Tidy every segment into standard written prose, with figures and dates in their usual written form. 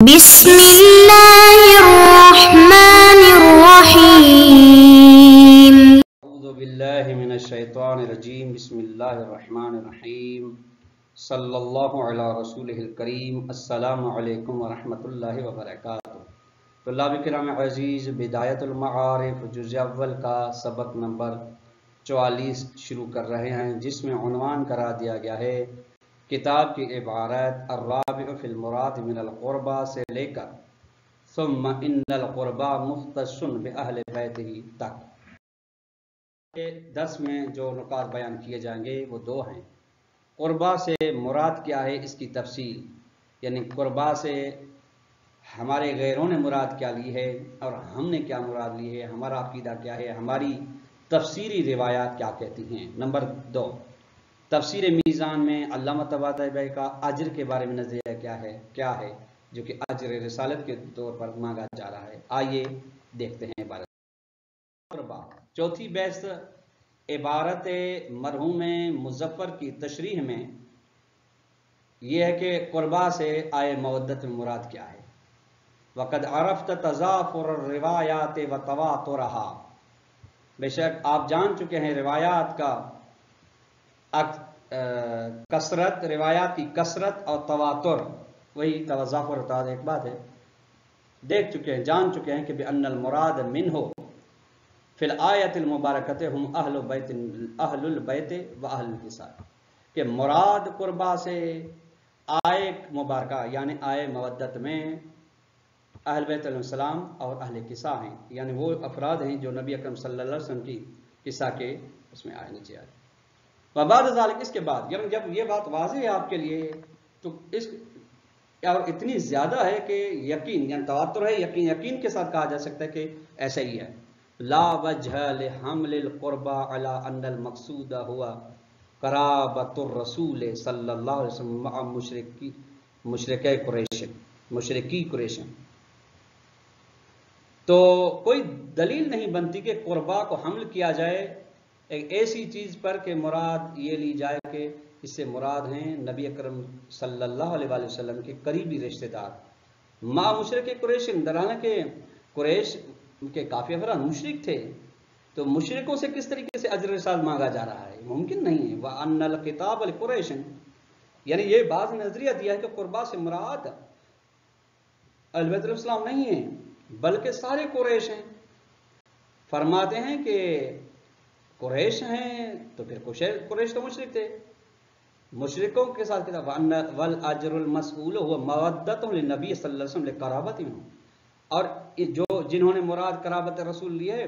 बिस्मिल्लाहिर्रहमानिर्रहीम। अऊज़ु बिल्लाहि मिनश्शैतानिर्रजीम। बिस्मिल्लाहिर्रहमानिर्रहीम। सल्लल्लाहु अला रसूलिहिल करीम। अस्सलामु अलैकुम वरहमतुल्लाहि वबरकातुहू। तुल्लाब किराम अज़ीज़, बिदायतुल मआरिफ जुज़ अव्वल का सबक नंबर 44 शुरू कर रहे हैं, जिसमें उन्वान करा दिया गया है किताब की इबारत अर्राबिउ फिल मुराद मिनल क़ुरबा से लेकर सुम्मा इन्नल क़ुरबा मुख्तस्सुन बि अहले बैतिही तक। 10 में जो नुकात बयान किए जाएंगे वो दो हैं। क़ुरबा से मुराद क्या है, इसकी तफसील, यानी क़ुरबा से हमारे गैरों ने मुराद क्या ली है और हमने क्या मुराद ली है, हमारा अकीदा क्या है, हमारी तफसीरी रिवायात क्या कहती हैं। नंबर 2, तफसीर मीज़ान में अल्लामा तबादई का अजर के बारे में नज़रिया क्या है जो कि अजर रिसालत के तौर पर मांगा जा रहा है। आइए देखते हैं इबारत। चौथी बहस इबारत मरहूम मुज़फ़्फ़र की तशरीह में यह है कि क़ुरबा से आए मवद्दत में मुराद क्या है। वक़द अरफ़्त तज़ाफ़ुर रिवायात व तवातुरहा, बेशक आप जान चुके हैं रिवायात का कसरत, रिवायात की कसरत और तवातुर, वही तज़ाफ़ुर होता एक बात है, देख चुके हैं, जान चुके हैं कि बिअन्नल मुराद मिन्हु फिल आयतिल मुबारकत हम अहलुल बैत व अहलुल किसा, कि मुराद क़ुरबा से आए मुबारका यानी आए मवद्दत में अहल बैत अलैहिस्सलाम और अहले किसा हैं, यानी वो अफराद हैं जो नबी अकरम सल्लल्लाहु अलैहि वसल्लम की किसा के उसमें आए नीचे आए। वबाद ज़ालिक, इसके बाद जब ये बात वाज़ेह है आपके लिए, तो इस और इतनी ज़्यादा है कि यकीन यानी तवातुर है, यकीन के साथ कहा जा सकता है कि ऐसा ही है। ला वजह लिहम्लिल क़ुरबा अला अन्नल मक़सूद हुआ क़राबतुर रसूल सल्लल्लाहु अलैहि वसल्लम मअ मुशरिकी कुरैश। तो कोई दलील नहीं बनती कि क़ुरबा को हमल किया जाए एक ऐसी चीज़ पर कि मुराद ये ली जाए कि इससे मुराद हैं नबी अकरम सल्लल्लाहु अलैहि वसल्लम के करीबी रिश्तेदार मा मुशरिक कुरैश। दरहाल के कुरैश के काफ़ी अफराद मुशरिक थे, तो मुशरिकों से किस तरीके से अजर रिसाल मांगा जा रहा है, मुमकिन नहीं है। वह अन्नल किताब अल कुरैश, यानी ये बात नजरिया दिया है कि क़ुरबा से मुराद अहले बैत अलैहिस्सलाम नहीं है बल्कि सारे कुरैश हैं। फरमाते हैं कि कुरैश हैं तो फिर कुरैश तो मुशरिक थे, मुशरिकों के साथ किताब वल अजरुल मसऊल हुआ मवद्दतुन लिन्नबी सल्लल्लाहु अलैहि वसल्लम क़राबतिही, और जो जिन्होंने मुराद कराबत रसूल ली है,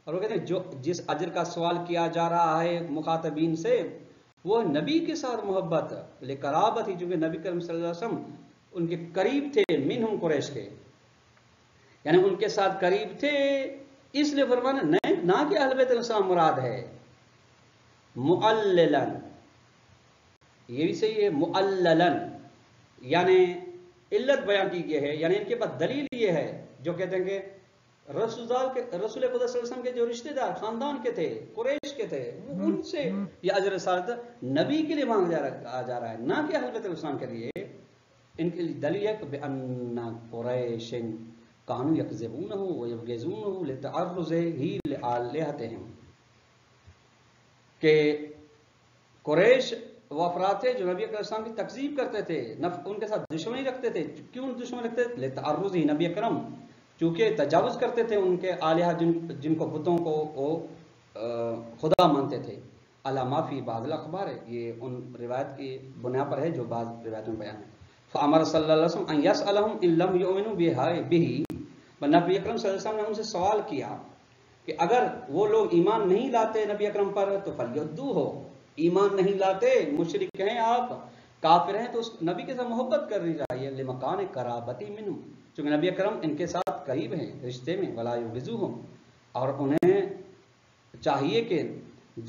और वो कहते हैं जो जिस अजर का सवाल किया जा रहा है मुखातबीन से, वो नबी के साथ मोहब्बत ले कराबत ही, चूंकि नबी करीम सल्लल्लाहु अलैहि वसल्लम उनके करीब थे, मिनहुम कुरैश के, यानी उनके साथ करीब थे, इसलिए फरमाना ना कि अहले बैत अलैहिस्सलाम मुराद है। मुअल्ललन, ये भी सही है, मुअल्ललन यानी इल्लत बयान की गई है, यानी इनके पास दलील ये है जो कहते हैं कि रसूल खुदा सल्लल्लाहु अलैहि वसल्लम के जो रिश्तेदार खानदान के थे, कुरैश के थे, उनसे ये अजर रिसालत नबी के लिए मांगा जा रहा है, ना कि अहले बैत अलैहिस्सलाम के लिए। इनके लिए दलील है कि बिअन्ना कुरैशिन कानू यकज़िबूनहु व यबग़ज़ूनहु लितअर्रुज़िही लिआलिहतिहिम, के कुरैश वो अफराद थे जो नबी अकरम की तकज़ीब करते थे, उनके साथ दुश्मनी रखते थे। क्यों दुश्मनी रखते थे? लितअर्रुज़िही, नबी अकरम चूँकि तजावुज़ करते थे उनके आलिहा जिनको बुतों को वो खुदा मानते थे। अला माफ़ी बाज़िल अख़बार, ये उन रिवायत की बुनियाद पर है जो बाज़ रिवायतों में बयान है। फ़अमर सल्लल्लाहु अलैहि वसल्लम अन यसअलहुम इन लम युमिनु बिही, नबी अकरम सल्लल्लाहु अलैहि वसल्लम ने उनसे सवाल किया कि अगर वो लोग ईमान नहीं लाते नबी अकरम पर तो फलयुद्दू हो, ईमान नहीं लाते, मुशरिक हैं आप, काफिर हैं, तो उस नबी के साथ मोहब्बत करनी चाहिए। लिमकान कराबती मिन्हु, चूंकि नबी अकरम इनके साथ करीब हैं रिश्ते में। वला युग़ज़ूहुम, और उन्हें चाहिए कि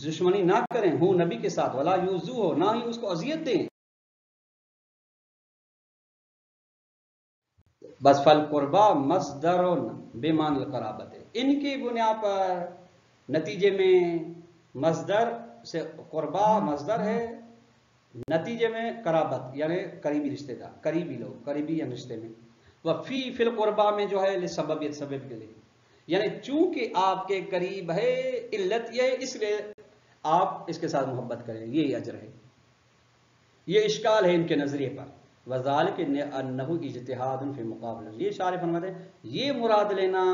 दुश्मनी ना करें हूँ नबी के साथ। वला युज़ू हो, ना ही उसको अजियत दें। बस फल कुर्बा मस्दरुन बेमानिल कराबत, इनकी बुनियाद पर नतीजे में मस्दर से कुर्बा मस्दर है, नतीजे में कराबत यानी करीबी रिश्तेदार, करीबी लोग, करीबी या रिश्ते में। वह फी फिल कुर्बा में जो है सबबियत सबब के लिए, यानी चूंकि आपके करीब है, इल्लत यह है इसलिए आप इसके साथ मोहब्बत करें, ये अजर है। ये इश्काल है इनके नजरिए पर। वज़ालिक अन्नहु इज्तिहादुन फी मुकाबले, ये शारिफ फरमाते हैं ये मुराद लेना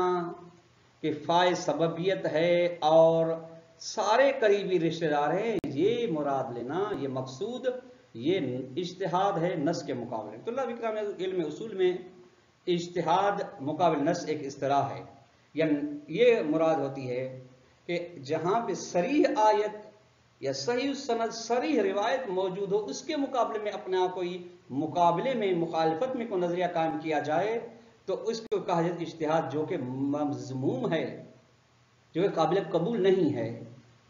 कि फाय सबबियत है और सारे करीबी रिश्तेदार हैं, ये मुराद लेना, ये मकसूद, ये इज्तिहाद है नस के मुकाबले। तो अल्लाह विक्राम इल्म उसूल में इज्तिहाद मुकाबले नस एक इस्तिलाह है, यानी ये मुराद होती है कि जहां पे सरीह आयत या सही सनद सरीह रिवायत मौजूद हो, उसके मुकाबले में अपने आप कोई मुकाबले में मुखालफत में कोई नजरिया कायम किया जाए तो उसको कहा जाए इज्तिहाद, जो कि मज़मूम है, जो कि काबिल कबूल नहीं है।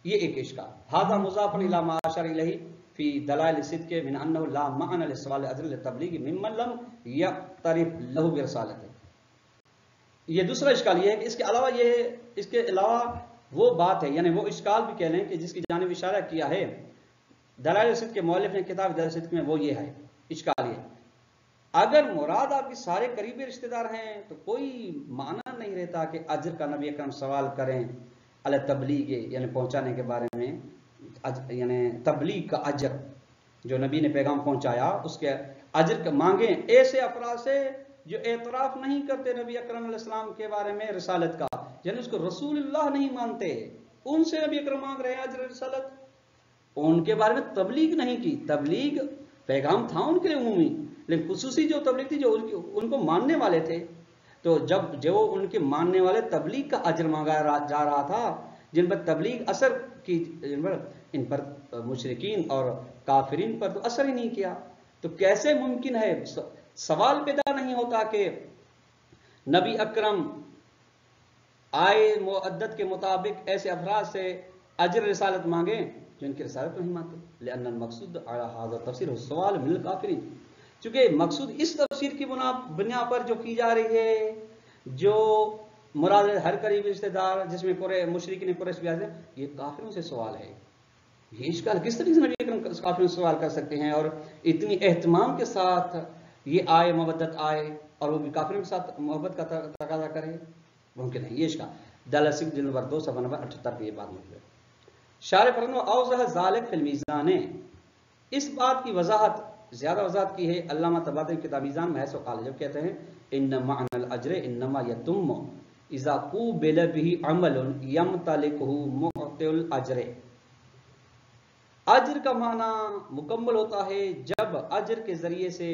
ये एक इश्काल। हादा मुज़ाफ़ुन इला मा अशर इलैहि फी दलाइल सिद्क़ मिन अन्नहु ला मअना लिसवाल अजर लितबलीग मिम्मन लम यक़तरिफ़ लहु बिरसालतिhi। ये दूसरा इश्काल ये है कि इसके अलावा वो बात है, यानी वो इश्काल भी कह लें कि जिसकी जानिब इशारा किया है दलाइल सिद्क़ के मौलिफ ने किताब दलाइल सिद्क़ में, वो ये है इश्काल ये, अगर मुराद आपके सारे करीबी रिश्तेदार हैं तो कोई माना नहीं रहता कि अजर का नबी अकरम सवाल करें अल तबलीग, यानी पहुंचाने के बारे में, यानी तबलीग का अजर, जो नबी ने पैगाम पहुंचाया उसके अजर का मांगे ऐसे अफराद से जो एतराफ नहीं करते नबी अकरम अलैहिस्सलाम के बारे में रिसालत का, यानी उसको रसूलुल्लाह नहीं मानते, उनसे नबी अकरम मांग रहे हैं अजर रिसालत। उनके बारे में तबलीग नहीं की, तबलीग पैगाम था उनके लिए उमूमी, लेकिन खुसूसी जो तबलीग थी जो उनको मानने वाले थे, तो जब जो उनके मानने वाले तबलीग का अजर मांगा जा रहा था, जिन पर तबलीग असर की, इन पर मुशरिकीन और काफिरीन पर तो असर ही नहीं किया, तो कैसे मुमकिन है, सवाल पैदा नहीं होता कि नबी अकरम आए मुअद्दद के मुताबिक ऐसे अफराद से अजर रिसालत मांगे जो इनकी रिसालत नहीं मानते। लिअन्नल मकसूद अला हाज़ा तफसीर हुस्सवाल मिनल काफिरीन, चूंकि मकसूद इस तफसीर की बुनिया पर जो की जा रही है, जो मुराद हर करीबी रिश्तेदार जिसमें मुशरिकीन कुरैश भी आते हैं, ये काफिरों से सवाल है। ये इश्काल किस तरीके से नबी अकरम काफिरों से सवाल कर सकते हैं और इतनी एहतमाम के साथ ये आए मवद्दत आए और वो भी काफिरों के साथ मोहब्बत का तकाजा करे, मुमकिन नहीं। ये इश्काल दलाइल सिद्क़ जिल्द नंबर 2 सफ़ा नंबर 78 पे ये बात मौजूद है। शारिह फरमाते हैं औज़ह ज़ालिक फिल मीज़ान, इस बात की वजाहत ज्यादा वजाहत की है अल्लामा तबारी किताब मीज़ान में है, जब कहते हैं इन्न मअनल अज्र इन्नमा यतुम इज़ा क़ूबिल बिही अमलुन यमतलिकुहु मुअतिल अज्र। अज्र का माना मुकम्मल होता है जब अज्र के जरिए से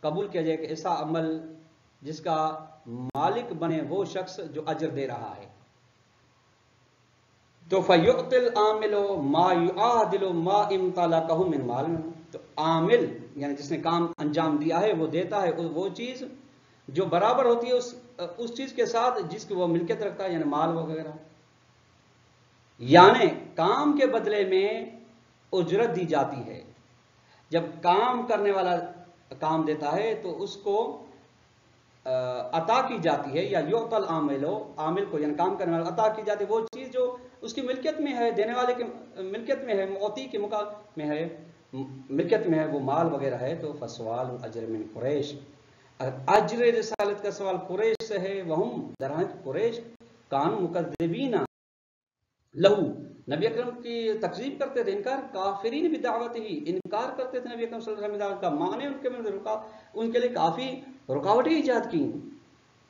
कबूल किया जाए कि ऐसा अमल जिसका मालिक बने वो शख्स जो अज्र दे रहा है। तो फयुतिल आमिलो मा युआदिलु मा इम्तलकहु मिन माल, तो आमिल यानी जिसने काम अंजाम दिया है वो देता है वो चीज जो बराबर होती है उस चीज के साथ जिसकी वो मिल्कियत रखता है, यानी माल वगैरह, यानी काम के बदले में उजरत दी जाती है। जब काम करने वाला काम देता है तो उसको अता की जाती है, या युतल आमिलो, आमिल को यानी काम करने वाला अता की जाती है वो चीज जो उसकी मिल्कियत में है, देने वाले की मिल्कियत में है, मोती के मुकाबले में है, मिल्कियत में है, वो माल वगैरह है। तो फसवाल अजर मिन कुरैश, अजर रिसालत का सवाल कुरैश से है। वहुम दरहज कुरैश कान मुकद्दिबीना लहू, नबी अकरम की तकजीब करते थे, इनकार काफिरीन भी दावत ही, इनकार करते थे नबी अकरम सल्लल्लाहु अलैहि वसल्लम का, माने उनके लिए काफी रुकावटें ईजाद की।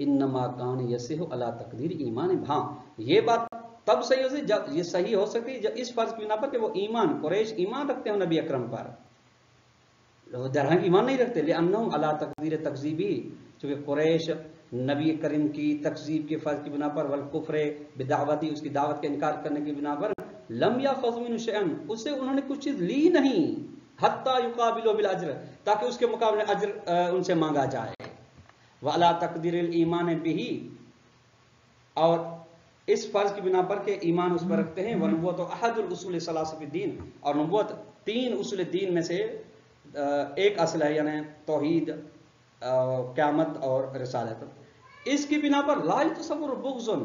इन्नमा कान यसिहु अला तकदीर ईमान, हाँ ये बात तब सही हो सकती, जब ये सही हो सकती है जब इस फर्ज की बिना पर कि वो ईमान, कुरैश ईमान रखते हो नबी अकरम पर, दरहक ईमान नहीं रखते। लिअन्नहुम अला तकदीर तकजीबी, चूंकि कुरैश नबी करीम की तकजीब के फर्ज की बिना पर, वल कुफ्रे बिदावती, उसकी दावत के इनकार करने की बिना पर, लम याखुज़ू मिन्हु शैअन, उससे उन्होंने कुछ चीज ली नहीं, हत्ता युकाबिलु बिल अज्र, ताकि उसके मुकाबले अज्र उनसे मांगा जाए। व अला तकदीरिल ईमान बिही, और इस फर्ज की बिना पर के ईमान उस पर रखते हैं। व नबुव्वत अहदुल उसूल सलासफ़ि दीन, और नबुव्वत 3 उसूल दीन में से एक असल है, यानी तौहीद, क़यामत और रिसालत। इसकी बिना पर ला तसव्वुर बुग़्ज़ुन,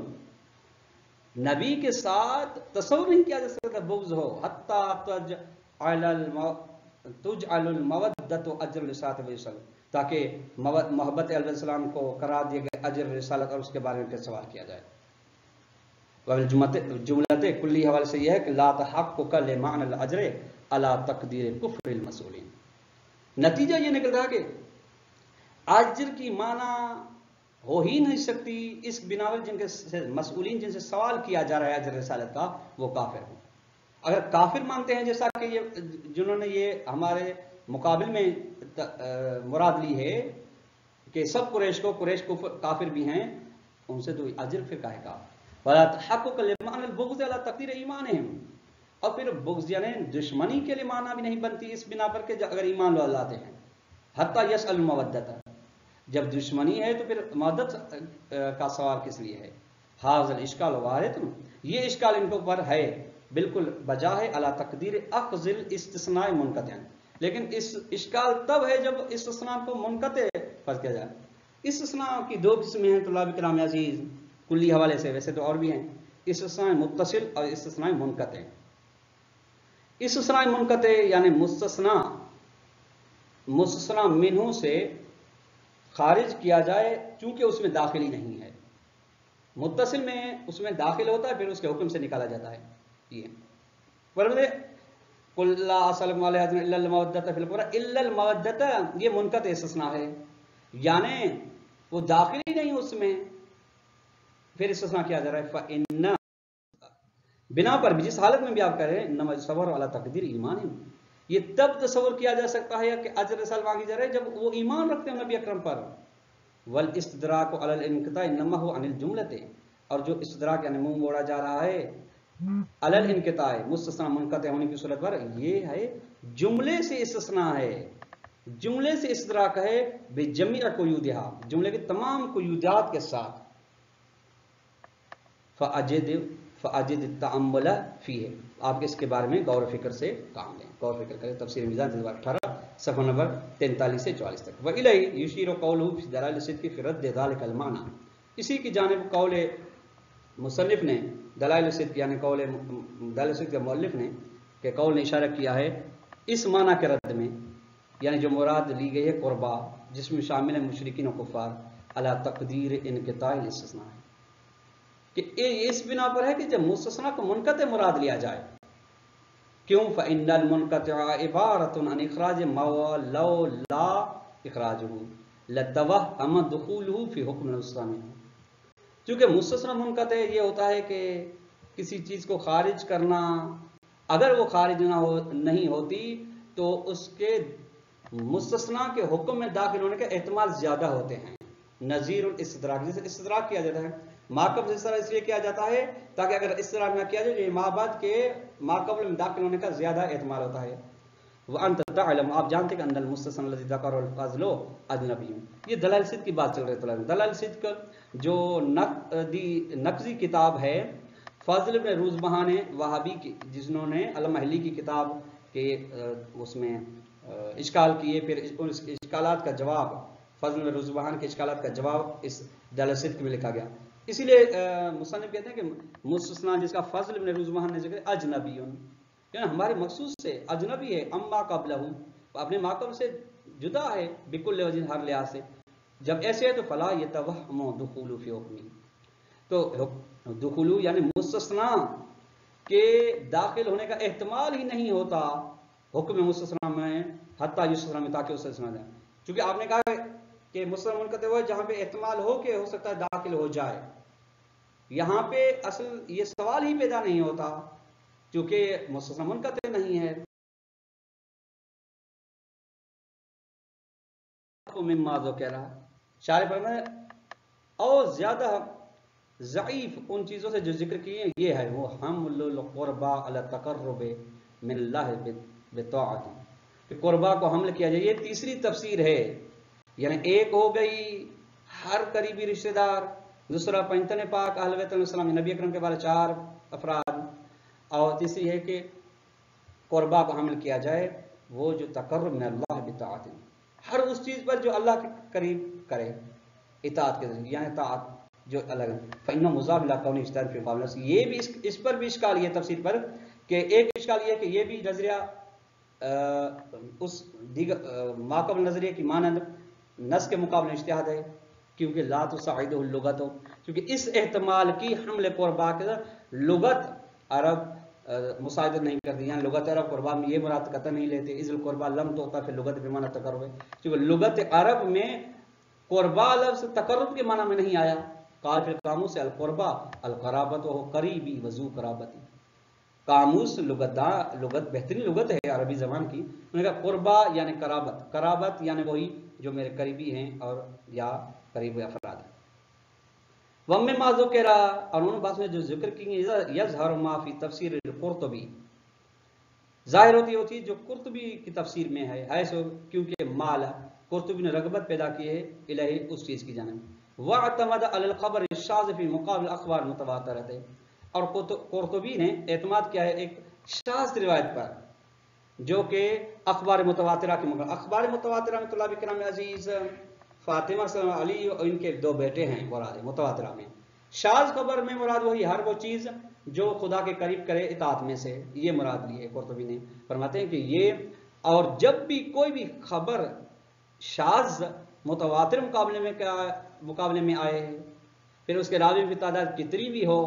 नबी के साथ तसव्वुर नहीं किया जा सकता बुग़्ज़ हो, हत्ता तुजअलुल मवद्दतु अज्र लिसात वसल्लम, ताकि मोहब्बत अलैहिस्सलाम को करार दिए गए अजर रिसालत और उसके बारे में फिर सवाल किया जाए। जुमलत कुल्ली हवाले से यह है कि ला तहक्कुक लिमान अल अजर अला तकदीर कुफ्रिल मसूलिन। नतीजा ये निकल रहा कि अजर की माना हो ही नहीं सकती इस बिनावर जिनके मसूलिन जिनसे सवाल किया जा रहा है अजर रिसालत का वो काफिर हो। अगर काफिर मानते हैं जैसा कि ये जिन्होंने ये हमारे मुकाबिल में मुराद ली है कि सब कुरैश को काफिर भी हैं, उनसे तो अजर फिर काहे का वला तहक्कुक लिमान अल बुग़्ज़ अला तकदीर ईमानिहिम। और फिर बुग़्ज़ यानी दुश्मनी के लिए माना भी नहीं बनती इस बिना पर के अगर ईमान लाते हैं। हत्ता यसअल मवद्दत, जब दुश्मनी है तो फिर मदद का सवाल किस लिए है। हाज़ल इश्काल वारिद, ये इश्काल इनके ऊपर है बिल्कुल बजा है अला तकदीर अक़ज़िल इस्तिस्ना मुनक़तिअन। लेकिन इस इश्काल तब है जब इस्तिस्ना को मुनक़ते फर्ज किया जाए। इस्तिस्ना की दो किस्में हैं तुलाब किराम अज़ीज़ कुल्ली हवाले से, वैसे तो और भी हैं, इस्तिस्ना मुत्तसिल और इस्तिस्ना मुनक़ते। इस्तिस्ना मुनक़ते यानी मुस्तस्ना मिन्हु से खारिज किया जाए चूंकि उसमें दाखिली नहीं है। मुत्तसिल में उसमें दाखिल होता है फिर उसके हुक्म से निकाला जाता है। ये ये मुनक़त इस्तिस्ना है, यानी वो दाखिल ही नहीं उसमें, फिर इस्तिस्ना किया जा रहा है। फ़इन्ना बिना पर भी जिस हालत में भी आप करें नम सबर वाला तकदीर ईमान है, ये तब तस्वर किया जा सकता है कि अजर रिसाल मांगी जा रही है जब वो ईमान रखते हैं नबी अकरम पर। वल इस्तदराक अलल इनक़िता इन्नमा हुवा अनिल जुमलते, और जो इस्तदराक यानी मुंह मोड़ा जा रहा है अलल इनक़िता मुस्तस्ना मुनक़ते होने की सूरत पर, ये है जुमले से इस्तिस्ना है, जुमले से इस्तदराक है बेजमीअ कुयूदिहा, जुमले के तमाम कुयूदात के साथ। फ़अजिद तअम्मुल फ़ीह, आप इसके बारे में गौर फिक्र से काम लें, गौर फिक्र करें। तफसीर मीज़ान जिल्द 18 सफ़ा नंबर 43 से 44 तक। व इलैहि युशीरु क़ौलुहु फ़ी दलाइल सिद्क़ फ़ी रद्द ज़ालिकल माना, इसी की जानिब कौल मुसन्निफ़ ने दलाइल सिद्क़ यानी कौल दलाइल सिद्क़ के मुअल्लिफ़ ने के कौल ने इशारा किया है इस माना के रद्द में, यानी जो मुराद ली गई है क़ुरबा जिसमें शामिल है मुशरिकीन और कुफ़ार अला तक़दीर इनक़िताइल इस्तिस्ना है कि इस बिना पर है कि जब मुस्तस्ना को मुनक़ते मुराद लिया जाए। क्यों? फ़इन्नल मुनक़तिअ इबारतुन अन इख़राज मा लौ ला इख़राजुहु लतवहम दुख़ूलुहु फ़ी हुक्म इस्लामी। क्योंकि मुस्तस्ना मुनक़ते ये होता है कि किसी चीज़ को खारिज करना, अगर वो खारिज नहीं होती तो उसके मुस्तस्ना के हुक्म में दाखिल होने के एहतमाल ज़्यादा होते हैं। नज़ीरुल इस्तदराक, जैसे इस्तदराक किया जाता है माकब इस तरह इसलिए किया जाता है ताकि अगर इस तरह ना किया जाए माबाद के माकबल में दाखिल होने का ज्यादा एहतमाल होता है। वह अंत तअलम, आप जानते हैं कि अनल मुस्तस्ना लज़ी ज़करहुल फ़ज़्लु अजनबी, ये दलाइल सिद्क़ की बात चल रही है। दलाइल सिद्क़ जो नक़ज़ी किताब है फ़ज़ल इब्न रूज़बहान वहाबी की, जिन्होंने अल-महली की किताब के उसमें इश्काल किए, फिर उन इश्कालात का जवाब फ़ज़ल इब्न रूज़बहान के इश्कालात का जवाब इस दलाइल सिद्क़ में लिखा गया। इसीलिए मुसन्निफ़ कहते हैं कि मुस्तस्ना जिसका फ़ज़ल इब्न रूज़बहान ने जिक्र अजनबीयुन, यानी हमारे मक़सूद से अजनबी है, अम्मा क़ब्लहु अपने माक़ब से जुदा है, बिकुल्ल वजह हर लिहाज से। जब ऐसे है तो फ़ला यतवहमु दुख़ूलु फ़ी हुक्मी, तो दुख़ूलु यानी मुस्तस्ना के दाखिल होने का एहतमाल ही नहीं होता हुक्म मुस्तस्ना में, हत्ता युस्तस्ना में, ताकि उससे सुना जाए। चूँकि आपने कहा है कि मुस्तस्ना मुनक़ते हुए जहाँ पे एहतमाल हो के हो सकता है दाखिल हो जाए, यहाँ पे असल ये सवाल ही पैदा नहीं होता क्योंकि मुस्तस्ना मुनक़ते नहीं है। मिम्मा ज़ुकिरा, शारिह फरमाए और ज्यादा ज़ईफ़ उन चीज़ों से जो जिक्र किए ये है वो हम्लुल क़ुरबा अला तक़र्रुब मिनल्लाहि बित्ताअति, क़ुरबा को हमल किया जाए। ये तीसरी तफसीर है, यानी एक हो गई हर करीबी रिश्तेदार, दूसरा पंजतन पाक अहले बैत अलैहिस्सलाम नबी अकरम के बारे 4 अफराद, और तीसरी है कि क़ुरबा को हमल किया जाए वो जो तक़र्रुब मिनल्लाहि बित्ताअति, हर उस चीज़ पर जो अल्लाह के करीब करे इताअत के जरिए, यानी इताअत जो अलग फ़इन्ना मुज़ाफ़ इला कौनी इश्तिहाद फ़ी मुक़ाबला से। ये भी इस पर भी इश्काल ये तफसीर पर कि एक इश्काल ये कि ये भी नजरिया उस दीगर माक़बल नजरिए की मानंद नस के मुकाबले इज्तिहाद है, क्योंकि ला तुसाइदुहु लुगत हो, क्योंकि इस एहतमाल की हमले कुर्बा के लुगत अरब मुसाइदत नहीं करती, यानी लुगत अरब कुर्बा में ये मुराद कतई नहीं लेते। इज़ल कुर्बा लम तो होता फिर लुगत बेमाना तकर्रुब, क्योंकि लुगत अरब में कुर्बा लफ्ज़ तकर्रुब के माना में नहीं आया। काल फिल कामूस अल कुर्बा अल कराबत हो करीबी वजू कराबती, कामूस लुगत बेहतरीन लुगत है अरबी जबान की। उन्होंने कहा कुर्बा यानी कराबत, कराबत यानी वही जो मेरे करीबी हैं और या करीबी अफराद हैं। वम्मे माजो कह रहा, और उन्होंने बात में जो जिक्र की यज़हरु माफी तफसीर कुर्तुबी, जाहिर होती जो कुर्तुबी की तफसीर में है सो, क्योंकि माल कुर्तुबी ने रगबत पैदा की है इलही उस चीज की जानिब। वअतमद अलल खबर शाज़ फी मुकाबिल अखबार मुतवातिरत है, और कुर्तुबी ने एतमाद किया है एक शाज़ रिवायत पर जो कि अखबार मुतवातिरा के मुकाबले। अखबार मुतवातिरा में तुल्लाब किराम अजीज फातिमा अली और इनके दो बेटे हैं मुराद मुतवातिरा में। शाज़ खबर में मुराद वही हर वो चीज जो खुदा के करीब करे इताअत में से, ये मुराद ली है। कुर्तुबी ने फरमाते हैं कि ये, और जब भी कोई भी खबर शाज़ मुतवातिर मुकाबले में आए, फिर उसके रावी की तादाद कितनी भी हो,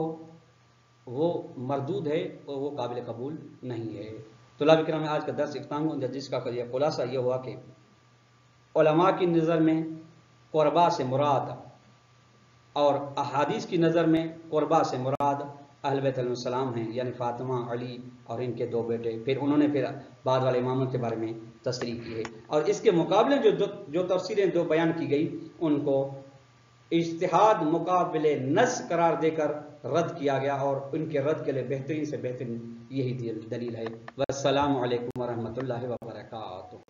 वो मरदूद है और वो काबिल कबूल नहीं है। तुल्लाब किराम में आज का दर्स इख्तिताम हुआ, जिसका खुलासा ये हुआ कि उलमा की नज़र में कुर्बा से मुराद और अहादीस की नज़र में कुर्बा से मुराद अहल बैत अलैहिस्सलाम हैं, यानी फातिमा अली और इनके दो बेटे। फिर उन्होंने फिर बाद वाले इमामों के बारे में तस्रीह की है, और इसके मुकाबले जो तफसीरें दो बयान की गई उनको इज्तिहाद मुकाबिले नस करार देकर रद्द किया गया, और उनके रद्द के लिए बेहतरीन से बेहतरीन यही दलील है। वस्सलामु अलैकुम वरहमतुल्लाहि व बरकातुहू।